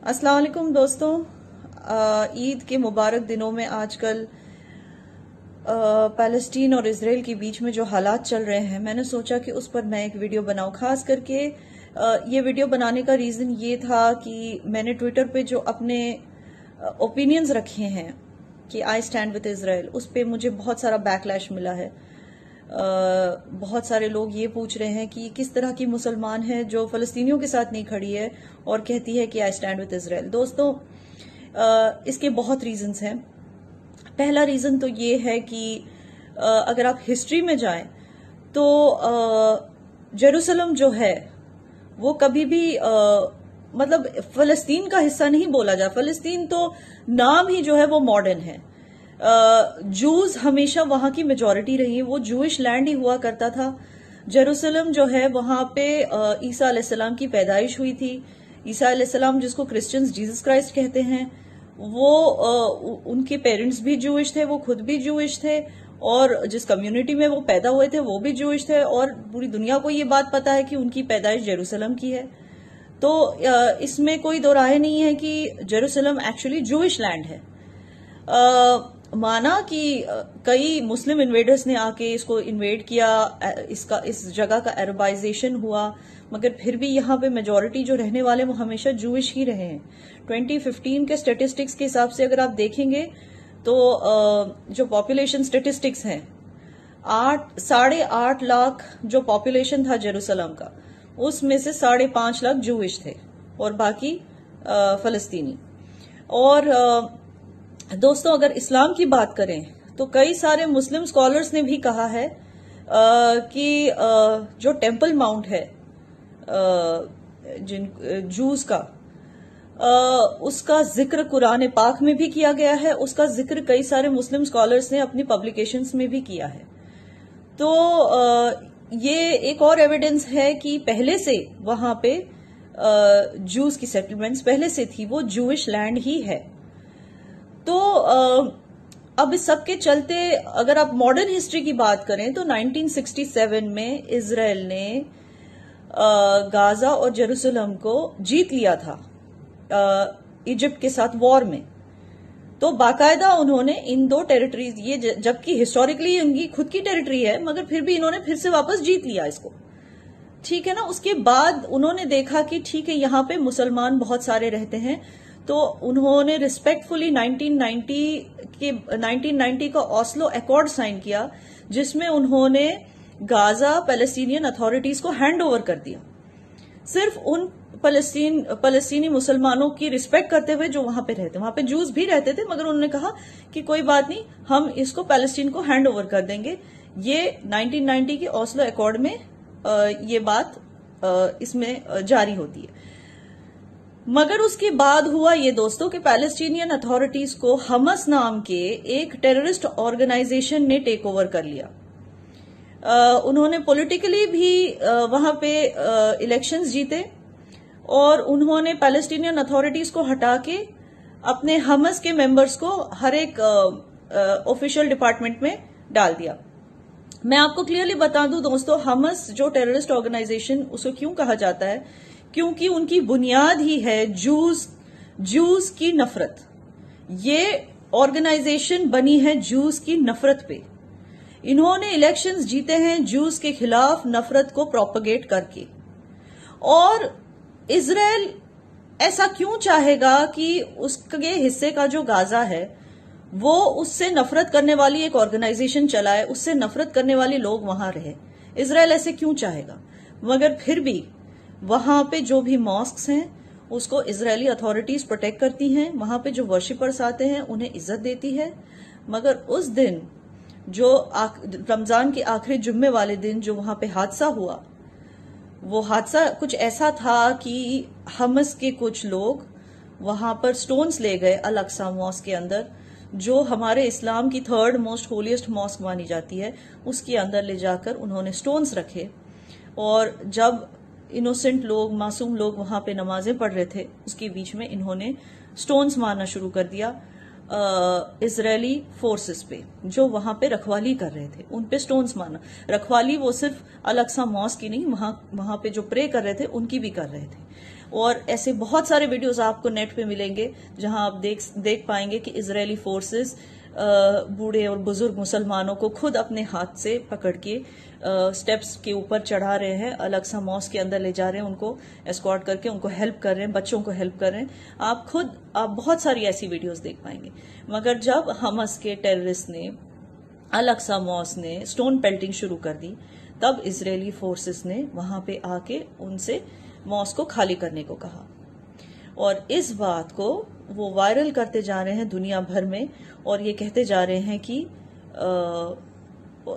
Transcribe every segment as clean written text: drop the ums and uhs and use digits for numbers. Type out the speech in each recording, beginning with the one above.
अस्सलाम वालेकुम दोस्तों। ईद के मुबारक दिनों में आजकल पैलेस्टीन और इजराइल के बीच में जो हालात चल रहे हैं, मैंने सोचा कि उस पर मैं एक वीडियो बनाऊं। खास करके ये वीडियो बनाने का रीज़न ये था कि मैंने ट्विटर पे जो अपने ओपिनियंस रखे हैं कि आई स्टैंड विद इजराइल, उस पे मुझे बहुत सारा बैकलैश मिला है। बहुत सारे लोग ये पूछ रहे हैं कि किस तरह की मुसलमान है जो फलस्तीनियों के साथ नहीं खड़ी है और कहती है कि आई स्टैंड विद इजराइल। दोस्तों, इसके बहुत रीजंस हैं। पहला रीजन तो ये है कि अगर आप हिस्ट्री में जाएं तो जेरूसलम जो है वो कभी भी मतलब फलस्तीन का हिस्सा नहीं बोला जा। फलस्तीन तो नाम ही जो है वो मॉडर्न है। जूज हमेशा वहां की मेजॉरिटी रही है, वो जूइश लैंड ही हुआ करता था। जेरूसलम जो है वहां पे ईसा अलैहिस्सलाम की पैदाइश हुई थी। ईसा अलैहिस्सलाम जिसको क्रिश्चियंस जीसस क्राइस्ट कहते हैं, वो उनके पेरेंट्स भी जूइश थे, वो खुद भी जूइश थे, और जिस कम्युनिटी में वो पैदा हुए थे वो भी जूइश थे, और पूरी दुनिया को ये बात पता है कि उनकी पैदाइश जेरूसलम की है। तो इसमें कोई दो राय नहीं है कि जेरूसलम एक्चुअली जूइश लैंड है। माना कि कई मुस्लिम इन्वेडर्स ने आके इसको इन्वेड किया, इस जगह का अरबाइजेशन हुआ, मगर फिर भी यहाँ पे मेजॉरिटी जो रहने वाले वो हमेशा जूइश ही रहे हैं। 2015 के स्टेटिस्टिक्स के हिसाब से अगर आप देखेंगे तो जो पॉपुलेशन स्टेटिस्टिक्स हैं, 8.5 लाख जो पॉपुलेशन था जेरूसलम का, उसमें से 5.5 लाख जूइश थे और बाकी फलस्तीनी। और दोस्तों, अगर इस्लाम की बात करें तो कई सारे मुस्लिम स्कॉलर्स ने भी कहा है कि जो टेम्पल माउंट है जूस का, उसका जिक्र कुरान पाक में भी किया गया है। उसका जिक्र कई सारे मुस्लिम स्कॉलर्स ने अपनी पब्लिकेशंस में भी किया है। तो ये एक और एविडेंस है कि पहले से वहां पे जूस की सेटलमेंट्स पहले से थी, वो जूइश लैंड ही है। तो अब इस सब के चलते अगर आप मॉडर्न हिस्ट्री की बात करें तो 1967 में इजराइल ने गाजा और जेरूसलम को जीत लिया था इजिप्ट के साथ वॉर में। तो बाकायदा उन्होंने इन दो टेरिटरीज, ये जबकि हिस्टोरिकली उनकी खुद की टेरिटरी है, मगर फिर भी इन्होंने फिर से वापस जीत लिया इसको, ठीक है ना। उसके बाद उन्होंने देखा कि ठीक है, यहाँ पे मुसलमान बहुत सारे रहते हैं, तो उन्होंने रिस्पेक्टफुली 1990 का ऑस्लो अकॉर्ड साइन किया, जिसमें उन्होंने गाजा पैलेस्टीनियन अथॉरिटीज को हैंड ओवर कर दिया, सिर्फ उन फलस्तीनी मुसलमानों की रिस्पेक्ट करते हुए जो वहां पे रहते। वहां पे जूस भी रहते थे, मगर उन्होंने कहा कि कोई बात नहीं, हम इसको पैलेस्टीन को हैंड ओवर कर देंगे। ये 1990 के ऑस्लो अकॉर्ड में ये बात इसमें जारी होती है। मगर उसके बाद हुआ ये दोस्तों कि पैलेस्टीनियन अथॉरिटीज को हमस नाम के एक टेररिस्ट ऑर्गेनाइजेशन ने टेक ओवर कर लिया। उन्होंने पॉलिटिकली भी वहां पे इलेक्शंस जीते, और उन्होंने पैलेस्टीनियन अथॉरिटीज को हटा के अपने हमस के मेंबर्स को हर एक ऑफिशियल डिपार्टमेंट में डाल दिया। मैं आपको क्लियरली बता दूं दोस्तों, हमस जो टेररिस्ट ऑर्गेनाइजेशन, उसको क्यों कहा जाता है, क्योंकि उनकी बुनियाद ही है जूस की नफरत। ये ऑर्गेनाइजेशन बनी है जूस की नफरत पे। इन्होंने इलेक्शंस जीते हैं जूस के खिलाफ नफरत को प्रोपगेट करके। और इजराइल ऐसा क्यों चाहेगा कि उसके हिस्से का जो गाजा है वो उससे नफरत करने वाली एक ऑर्गेनाइजेशन चलाए, उससे नफरत करने वाले लोग वहां रहे? इजराइल ऐसे क्यों चाहेगा? मगर फिर भी वहां पे जो भी मॉस्क्स हैं उसको इजरायली अथॉरिटीज प्रोटेक्ट करती हैं, वहां पे जो वर्शिपर्स आते हैं उन्हें इज्जत देती है। मगर उस दिन जो रमजान के आखिरी जुम्मे वाले दिन जो वहां पे हादसा हुआ, वो हादसा कुछ ऐसा था कि हमस के कुछ लोग वहां पर स्टोन्स ले गए अल अक्सा मॉस्क के अंदर, जो हमारे इस्लाम की 3rd मोस्ट होलीस्ट मॉस्क मानी जाती है, उसके अंदर ले जाकर उन्होंने स्टोन्स रखे। और जब इनोसेंट लोग, मासूम लोग वहां पे नमाजें पढ़ रहे थे, उसके बीच में इन्होंने स्टोन्स मारना शुरू कर दिया इजरायली फोर्सेस पे जो वहां पे रखवाली कर रहे थे, उन पे स्टोन्स मारना। रखवाली वो सिर्फ अल अक्सा मॉस्क की नहीं, वहां पे जो प्रे कर रहे थे उनकी भी कर रहे थे। اور ایسے بہت سارے ویڈیوز آپ کو نیٹ پہ ملیں گے جہاں آپ دیکھ پائیں گے کہ اسرائیلی فورسز بوڑھے اور بزرگ مسلمانوں کو خود اپنے ہاتھ سے پکڑ کے سٹیپس کے اوپر چڑھا رہے ہیں، الاقصی ماسک کے اندر لے جا رہے ہیں، ان کو اسکارٹ کر کے ان کو ہیلپ کر رہے ہیں، بچوں کو ہیلپ کر رہے ہیں. آپ بہت ساری ایسی ویڈیوز دیکھ پائیں گے. مگر جب حماس کے ٹیررسٹ نے الاقصی ماسک نے سٹون پیلٹنگ شروع کر دی، تب اسرائیلی فورسز نے وہاں پہ آ کے ان سے ماسک کو خالی کرنے کو کہا، اور اس بات کو وہ وائرل کرتے جا رہے ہیں دنیا بھر میں، اور یہ کہتے جا رہے ہیں کہ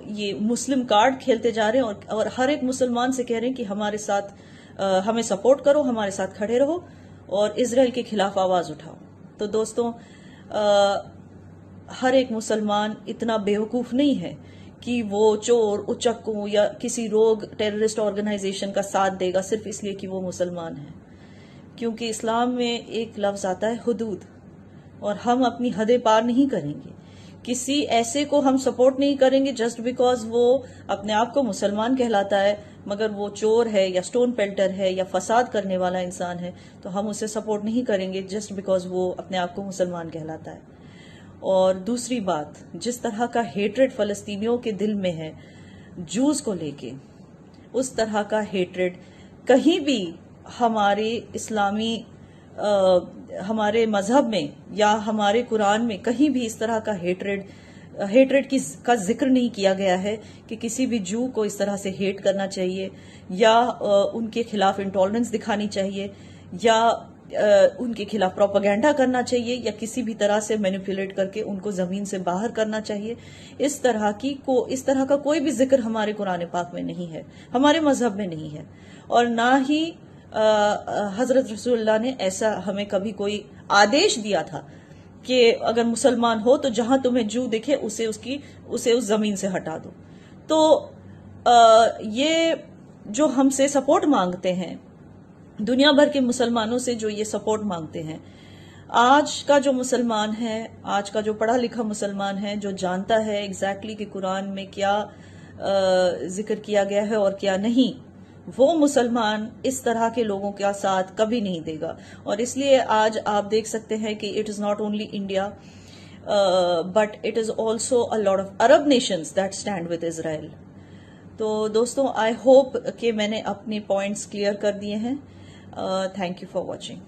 یہ مسلم کارڈ کھیلتے جا رہے ہیں، اور ہر ایک مسلمان سے کہہ رہے ہیں کہ ہمارے ساتھ ہمیں سپورٹ کرو، ہمارے ساتھ کھڑے رہو اور اسرائیل کے خلاف آواز اٹھاؤ. تو دوستوں، ہر ایک مسلمان اتنا بیوقوف نہیں ہے کہ وہ چور اچکوں یا کسی روگ ٹیررسٹ آرگنائزیشن کا ساتھ دے گا صرف اس لیے کہ وہ مسلمان ہیں. کیونکہ اسلام میں ایک لفظ آتا ہے حدود، اور ہم اپنی حدیں پار نہیں کریں گے. کسی ایسے کو ہم سپورٹ نہیں کریں گے جسٹ بیکاز وہ اپنے آپ کو مسلمان کہلاتا ہے، مگر وہ چور ہے یا سٹون پیلٹر ہے یا فساد کرنے والا انسان ہے، تو ہم اسے سپورٹ نہیں کریں گے جسٹ بیکاز وہ اپنے آپ کو مسلمان کہلاتا ہے. اور دوسری بات، جس طرح کا ہیٹریڈ فلسطینیوں کے دل میں ہے جوز کو لے کے، اس طرح کا ہیٹریڈ کہیں بھی ہمارے اسلامی ہمارے مذہب میں یا ہمارے قرآن میں کہیں بھی اس طرح کا ہیٹریڈ کا ذکر نہیں کیا گیا ہے کہ کسی بھی جو کو اس طرح سے ہیٹ کرنا چاہیے، یا ان کے خلاف انٹالرنس دکھانی چاہیے، یا ان کے خلاف پروپیگنڈا کرنا چاہیے، یا کسی بھی طرح سے مینیپولیٹ کر کے ان کو زمین سے باہر کرنا چاہیے. اس طرح کا کوئی بھی ذکر ہمارے قرآن پاک میں نہیں ہے، ہمارے مذہب میں نہیں ہے، اور نہ ہی حضرت رسول اللہ نے ایسا ہمیں کبھی کوئی آدیش دیا تھا کہ اگر مسلمان ہو تو جہاں تمہیں جو دکھے اسے اس زمین سے ہٹا دو. تو یہ جو ہم سے سپورٹ مانگتے ہیں، دنیا بھر کے مسلمانوں سے جو یہ سپورٹ مانگتے ہیں، آج کا جو مسلمان ہے، آج کا جو پڑھا لکھا مسلمان ہے، جو جانتا ہے ایگزیکٹلی کہ قرآن میں کیا ذکر کیا گیا ہے اور کیا نہیں، وہ مسلمان اس طرح کے لوگوں کا ساتھ کبھی نہیں دے گا. اور اس لیے آج آپ دیکھ سکتے ہیں کہ it is not only India but it is also a lot of Arab nations that stand with Israel. تو دوستوں، آئی ہوپ کہ میں نے اپنے پوائنٹس کلیئر کر دیے ہیں. Thank you for watching.